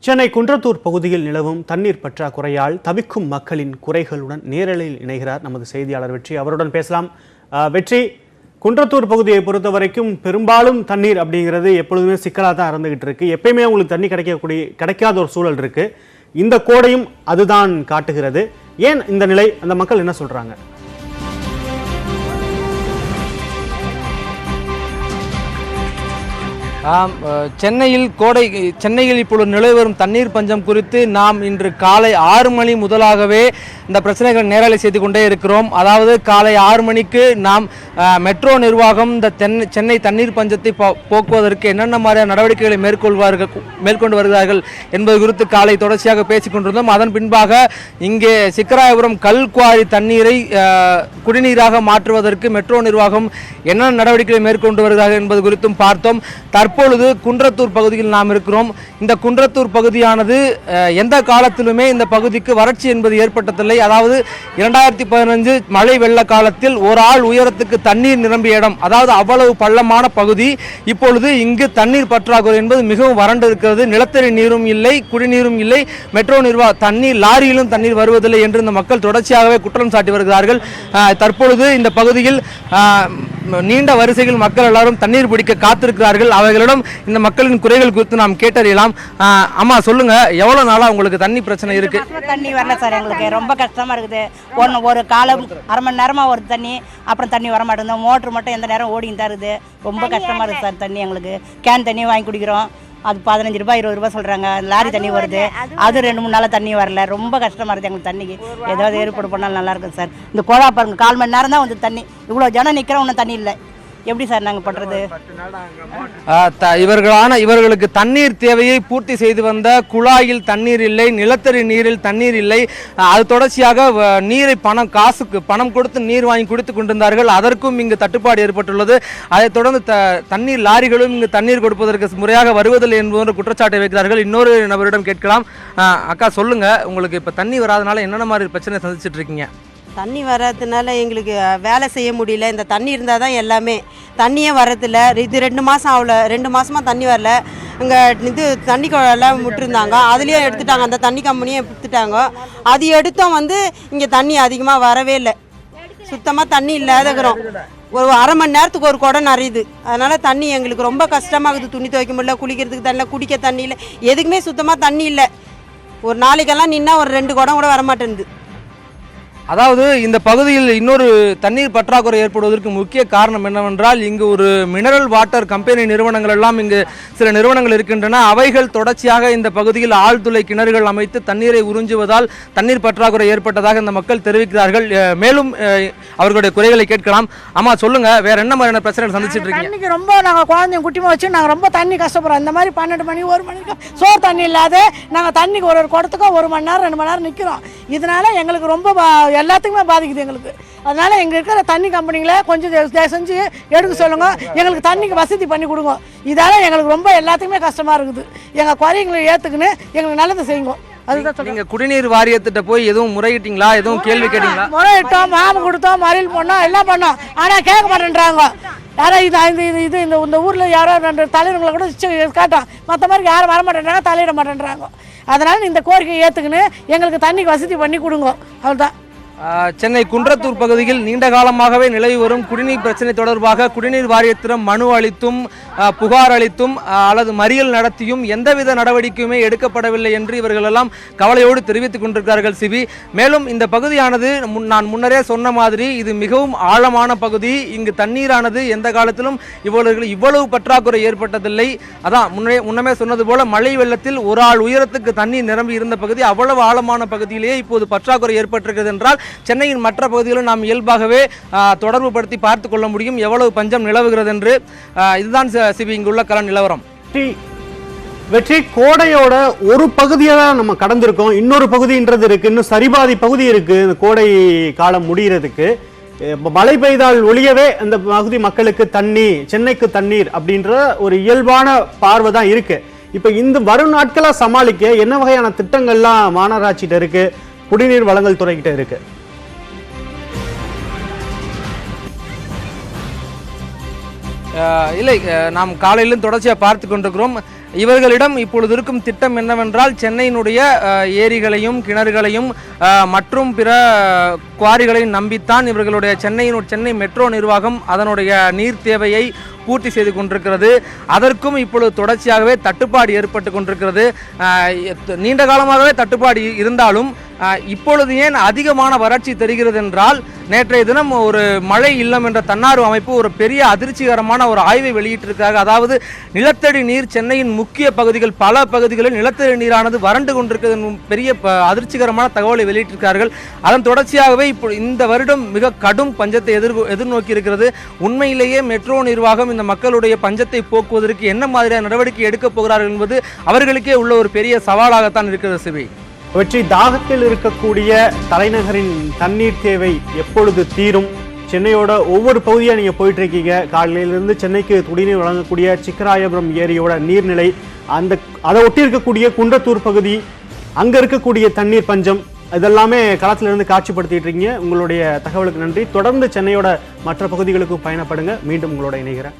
சென்னை குன்றத்தூர் பகுதியில் நிலவும் தண்ணீர் பற்றாக்குறையால் தவிக்கும் மக்களின் குறைகளுடன் நேரலையில் இணைகிறார் நமது செய்தியாளர் வெற்றி. அவருடன் பேசலாம். வெற்றி, குன்றத்தூர் பகுதியை பொறுத்த வரைக்கும் பெரும்பாலும் தண்ணீர் அப்படிங்கிறது எப்பொழுதுமே சிக்கலாக தான் இருந்துகிட்டு இருக்கு. எப்பயுமே உங்களுக்கு தண்ணி கிடைக்காத ஒரு சூழல் இருக்கு. இந்த கோடையும் அதுதான் காட்டுகிறது. ஏன் இந்த நிலை? அந்த மக்கள் என்ன சொல்றாங்க? சென்னையில் இப்பொழுது நிலவி வரும் தண்ணீர் பஞ்சம் குறித்து நாம் இன்று காலை 6 மணி முதலாகவே இந்த பிரச்சனைகள் நேரலை செய்து கொண்டே இருக்கிறோம். அதாவது காலை 6 மணிக்கு நாம் மெட்ரோ நிர்வாகம் இந்த சென்னை தண்ணீர் பஞ்சத்தை போக்குவதற்கு என்னென்ன மாதிரியான நடவடிக்கைகளை மேற்கொண்டு வருகிறார்கள் என்பது குறித்து காலை தொடர்ச்சியாக பேசிக் கொண்டிருந்தோம். அதன் பின்பாக இங்கே சிக்கராயபுரம் கல்குவாரி தண்ணீரை குடிநீராக மாற்றுவதற்கு மெட்ரோ நிர்வாகம் என்னென்ன நடவடிக்கைகளை மேற்கொண்டு வருகிறார்கள் என்பது குறித்தும் பார்த்தோம். தற்பொழுது குன்றத்தூர் பகுதியில் நாம் இருக்கிறோம். இந்த குன்றத்தூர் பகுதியானது எந்த காலத்திலுமே இந்த பகுதிக்கு வறட்சி என்பது ஏற்பட்டதில்லை. அதாவது 2015 மழை வெள்ள காலத்தில் ஒரு ஆள் உயரத்துக்கு தண்ணீர் நிரம்பிய இடம், அதாவது அவ்வளவு பள்ளமான பகுதி. இப்பொழுது இங்கு தண்ணீர் பற்றாக்குறை என்பது மிகவும் வறண்டு இருக்கிறது. நிலத்தடி நீரும் இல்லை, குடிநீரும் இல்லை. மெட்ரோ தண்ணீர் லாரியிலும் தண்ணீர் வருவதில்லை என்று இந்த மக்கள் தொடர்ச்சியாகவே குற்றம் சாட்டி வருகிறார்கள். தற்பொழுது இந்த பகுதியில் நீண்ட வரிசையில் மக்கள் எல்லாரும் தண்ணீர் பிடிக்க காத்திருக்கிறார்கள். அவர்களிடம் இந்த மக்களின் குறைகள் குறித்து நாம் கேட்டறியலாம். அம்மா சொல்லுங்க, எவ்வளவு நாளா உங்களுக்கு தண்ணி பிரச்சனை இருக்கு? தண்ணி வரல சார், எங்களுக்கு ரொம்ப கஷ்டமா இருக்குது. ஒரு காலம் அரை மணி நேரமா ஒரு தண்ணி, அப்புறம் தண்ணி வர மாட்டேங்குது. மோட்ரு மட்டும் எந்த நேரம் ஓடின்னு தான் இருக்குது. ரொம்ப கஷ்டமா இருக்குது சார் தண்ணி. எங்களுக்கு கேன் தண்ணி வாங்கி குடிக்கிறோம், அது 15 ரூபாய் 20 ரூபாய் சொல்கிறாங்க. லாரி தண்ணி வருது, அது 2-3 நாளாக தண்ணி வரல. ரொம்ப கஷ்டமாக இருக்குது எங்களுக்கு தண்ணிக்கு. ஏதாவது ஏற்பாடு பண்ணாலும் நல்லா இருக்குது சார். இந்த குழா பாருங்க, 1/4 மணி நேரம் தான் வந்து தண்ணி. இவ்வளோ ஜனம் நிற்கிறோம், ஒன்றும் தண்ணி இல்லை. எப்படி சார் நாங்கள் பண்ணுறது? இவர்களுக்கு தண்ணீர் தேவையை பூர்த்தி செய்து வந்த குழாயில் தண்ணீர் இல்லை, நிலத்தடி நீரில் தண்ணீர் இல்லை. அது தொடர்ச்சியாக நீரை காசுக்கு பணம் கொடுத்து நீர் வாங்கி குடித்து கொண்டிருந்தார்கள். அதற்கும் இங்கு தட்டுப்பாடு ஏற்பட்டுள்ளது. அதைத் தொடர்ந்து தண்ணீர் லாரிகளும் இங்கு தண்ணீர் கொடுப்பதற்கு முறையாக வருவதில்லை என்பது குற்றச்சாட்டை வைக்கிறார்கள். இன்னொரு நபரிடம் கேட்கலாம். அக்கா சொல்லுங்க, உங்களுக்கு இப்போ தண்ணி வராதனால என்னென்ன மாதிரி பிரச்சனை சந்திச்சுட்டு இருக்கீங்க? தண்ணி வர்றதுனால எங்களுக்கு வேலை செய்ய முடியல. இந்த தண்ணி இருந்தால் தான் எல்லாமே. தண்ணியே வரதில்ல. இது 2 மாதம் ஆகல, 2 மாதமாக தண்ணி வரல. இங்கே இது தண்ணி குழாயெல்லாம் விட்டுருந்தாங்க, அதுலேயும் எடுத்துட்டாங்க. அந்த தண்ணி கம்பெனியும் எடுத்துட்டாங்க. அது எடுத்தோம் இங்கே தண்ணி அதிகமாக வரவே இல்லை. சுத்தமாக தண்ணி இல்லாதக்கிறோம். ஒரு அரை மணி நேரத்துக்கு ஒரு குடம் நிறையுது. அதனால் தண்ணி எங்களுக்கு ரொம்ப கஷ்டமாகுது. துணி துவைக்க முடியல, குளிக்கிறதுக்கு தண்ணி, குடிக்க தண்ணி இல்லை, எதுக்குமே சுத்தமாக தண்ணி இல்லை. ஒரு நாளைக்கெல்லாம் நின்னா ஒரு 2 குடம் கூட வரமாட்டேங்குது. அதாவது இந்த பகுதியில் இன்னொரு தண்ணீர் பற்றாக்குறை ஏற்படுவதற்கு முக்கிய காரணம் என்னவென்றால், இங்கு ஒரு மினரல் வாட்டர் கம்பெனி நிறுவனங்கள் எல்லாம் இங்கு சில நிறுவனங்கள் இருக்கின்றன. அவைகள் தொடர்ச்சியாக இந்த பகுதியில் ஆழ்துளை கிணறுகள் அமைத்து தண்ணீரை உறிஞ்சுவதால் தண்ணீர் பற்றாக்குறை ஏற்பட்டதாக இந்த மக்கள் தெரிவிக்கிறார்கள். மேலும் அவர்களுடைய குறைகளை கேட்கலாம். ஆமா சொல்லுங்க, வேற என்ன மாதிரியான பிரச்சனை சந்திச்சுட்டு இருக்கீங்க? தண்ணிக்கு ரொம்ப நாங்கள் குழந்தைங்க குட்டிமா வச்சு நாங்கள் ரொம்ப தண்ணி கஷ்டப்படுறோம். இந்த மாதிரி 12 மணி 1 மணிக்கு சோறு தண்ணி இல்லாத நாங்கள் தண்ணிக்கு ஒரு குடத்துக்கோ 1 மணி நேரம் 2 மணி நேரம் நிற்கிறோம். இதனால எங்களுக்கு ரொம்ப எல்லாத்துக்குமே பாதிக்குது எங்களுக்கு. அதனால எங்க இருக்கிற தண்ணி கம்பெனிகளை கொஞ்சம் செஞ்சு எடுக்க சொல்லுங்க, எங்களுக்கு தண்ணிக்கு வசதி பண்ணி கொடுங்க. இதால எங்களுக்கு ரொம்ப எல்லாத்துக்குமே கஷ்டமா இருக்குது. எங்க குறைகளை ஏத்துக்குன்னு எங்களுக்கு நல்லது செய்யுங்க. அதுதான். நீங்க குடிநீர் வாரியத்திட்ட போய் எதுவும் முறையிட்டீங்களா? எதுவும் கேள்வி கேட்டீங்களா? முறையிட்டோம், மாமு கொடுத்தோம், மறியல் பண்ணோம், எல்லாம் பண்ணோம். ஆனா கேட்க மாட்டேன்றாங்க. யாரோ இந்த ஊர்ல யாரோ 2 தலைவர்களை கூட கேட்டோம். மற்ற மாதிரி யாரும் வர மாட்டேன்றாங்க, தலையிட மாட்டேன்றாங்க. அதனால இந்த கோரிக்கையை ஏத்துக்குன்னு எங்களுக்கு தண்ணிக்கு வசதி பண்ணி கொடுங்க. அவ்வளவுதான். சென்னை குன்றத்தூர் பகுதியில் நீண்ட காலமாகவே நிலவி வரும் குடிநீர் பிரச்சனை தொடர்பாக குடிநீர் வாரியத்திடம் மனு அளித்தும் புகார் அளித்தும் அல்லது மறியல் நடத்தியும் எந்தவித நடவடிக்கையுமே எடுக்கப்படவில்லை என்று இவர்கள் எல்லாம் கவலையோடு தெரிவித்துக் கொண்டிருக்கிறார்கள். சிவி, மேலும் இந்த பகுதியானது நான் முன்னரே சொன்ன மாதிரி இது மிகவும் ஆழமான பகுதி. இங்கு தண்ணீரானது எந்த காலத்திலும் இவ்வளவு பற்றாக்குறை ஏற்பட்டதில்லை. அதான் முன்னமே சொன்னது போல மழை வெள்ளத்தில் ஒரு ஆள் உயரத்துக்கு தண்ணீர் நிரம்பி இருந்த பகுதி அவ்வளவு ஆழமான பகுதியிலேயே இப்போது பற்றாக்குறை ஏற்பட்டிருக்கிறது என்றால் சென்னையின் மற்ற பகுதிகளில் நாம் இயல்பாகவே தொடர்பு படுத்தி பார்த்துக் கொள்ள முடியும் எவ்வளவு பஞ்சம் நிலவுகிறது என்று. இதுதான் சிவி இங்குள்ள கள நிலவரம். வெற்றி, கோடையோட ஒரு பகுதியை தான் நம்ம கடந்திருக்கோம். இன்னொரு பகுதின்றது இருக்கு, இன்னும் சரிபாதி பகுதி இருக்கு. இந்த கோடை காலம் முடிகிறதுக்கு மழை பெய்தால் ஒழியவே அந்த பகுதி மக்களுக்கு தண்ணி, சென்னைக்கு தண்ணீர் அப்படின்ற ஒரு இயல்பான பார்வை தான் இருக்கு. இப்ப இந்த வரும் நாட்களா சமாளிக்க என்ன வகையான திட்டங்கள்லாம் மாநகராட்சிகிட்ட இருக்கு, குடிநீர் வழங்கல் துறைகிட்ட இருக்கு? இல்லை, நாம் காலையிலும் தொடர்ச்சியாக பார்த்து கொண்டிருக்கிறோம். இவர்களிடம் இப்பொழுது இருக்கும் திட்டம் என்னவென்றால் சென்னையினுடைய ஏரிகளையும் கிணறுகளையும் மற்றும் பிற குவாரிகளையும் நம்பித்தான் இவர்களுடைய சென்னை மெட்ரோ நிர்வாகம் அதனுடைய நீர் தேவையை பூர்த்தி செய்து கொண்டிருக்கிறது. அதற்கும் இப்பொழுது தொடர்ச்சியாகவே தட்டுப்பாடு ஏற்பட்டு கொண்டிருக்கிறது. நீண்ட காலமாகவே தட்டுப்பாடு இருந்தாலும் இப்பொழுது ஏன் அதிகமான வறட்சி தெரிகிறது என்றால், நேற்றைய தினம் ஒரு மழை இல்லம் என்ற தன்னார்வ அமைப்பு ஒரு பெரிய அதிர்ச்சிகரமான ஒரு ஆய்வை வெளியிட்டிருக்காங்க. அதாவது நிலத்தடி நீர் சென்னையின் முக்கிய பகுதிகள் பல பகுதிகளில் நிலத்தடி நீரானது வறண்டு கொண்டிருக்கிறது பெரிய அதிர்ச்சிகரமான தகவலை வெளியிட்டிருக்கார்கள். அதன் தொடர்ச்சியாகவே இப்போ இந்த வருடம் மிக கடும் பஞ்சத்தை எதிர்நோக்கி இருக்கிறது. உண்மையிலேயே மெட்ரோ நிர்வாகம் இந்த மக்களுடைய பஞ்சத்தை போக்குவதற்கு என்ன மாதிரியான நடவடிக்கை எடுக்கப் போகிறார்கள் என்பது அவர்களுக்கே உள்ள ஒரு பெரிய சவாலாகத்தான் இருக்கிறது. சிவி வெற்றி, தாகத்தில் இருக்கக்கூடிய தலைநகரின் தண்ணீர் தேவை எப்பொழுது தீரும்? சென்னையோட ஒவ்வொரு பகுதியாக நீங்கள் போயிட்டு இருக்கீங்க. காலையிலிருந்து சென்னைக்கு குடிநீர் வழங்கக்கூடிய சிக்கராயபுரம் ஏரியோட நீர்நிலை, அதை ஒட்டி இருக்கக்கூடிய குன்றத்தூர் பகுதி, அங்கே இருக்கக்கூடிய தண்ணீர் பஞ்சம், இதெல்லாமே களத்திலிருந்து காட்சிப்படுத்திட்டு இருக்கீங்க. உங்களுடைய தகவலுக்கு நன்றி. தொடர்ந்து சென்னையோட மற்ற பகுதிகளுக்கும் பயணப்படுங்க. மீண்டும் உங்களோட இணைகிறேன்.